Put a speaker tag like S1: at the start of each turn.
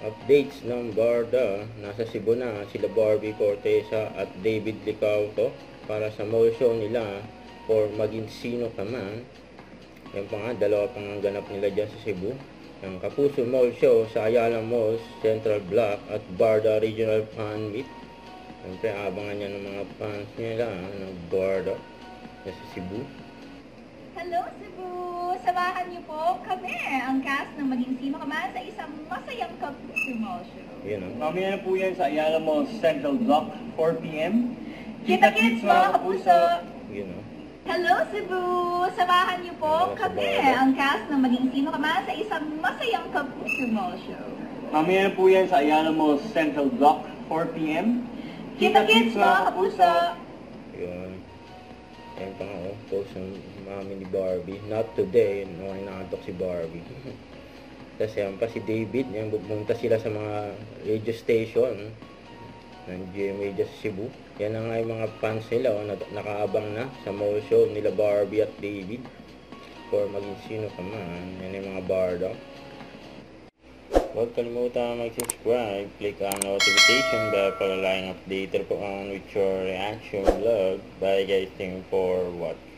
S1: Updates ng Barda. Nasa Cebu na sila Barbie Cortesa at David Licauto para sa mall show nila for Maging Sino Ka Man. Yan pa nga, dalawa pang ang ganap nila dyan sa Cebu. Ang Kapuso Mall Show sa Ayala Malls, Central Block at Barda Regional Fan Meet. Siyempre, abangan niya ng mga fans nila ng Barda sa Cebu.
S2: Hello Cebu! Samahan niyo po kami, ang cast ng Maging Sino Ka Man sa isang masayang Kapuso Mall Show.
S1: Yun o.
S3: Mamaya na po yan sa Ayala Malls Central Block, 4 p.m.
S2: Kita-kits mga kapuso!
S1: Yun o.
S2: Hello Cebu! Samahan niyo po kami, ang cast ng Maging Sino Ka Man sa isang masayang Kapuso Mall Show.
S3: Mamaya na po yan sa Ayala Malls Central Block, 4 p.m.
S2: Kita-kits mga kapuso!
S1: Yun. Ayan pa nga o. Post ng mami ni Barbie. Not today. No, inaantok si Barbie. Tapos yan pa si David. Yan, pumunta sila sa mga radio station ng GMA sa Cebu. Yan na nga yung mga fans nila. Nakaabang na sa mall show nila Barbie at David. For Maging Sino Ka Man. Yan yung mga Barda. Huwag kalimutan mag-subscribe, click ang notification bell para laging updated po on with your reaction vlog. Bye guys, thank you for watching.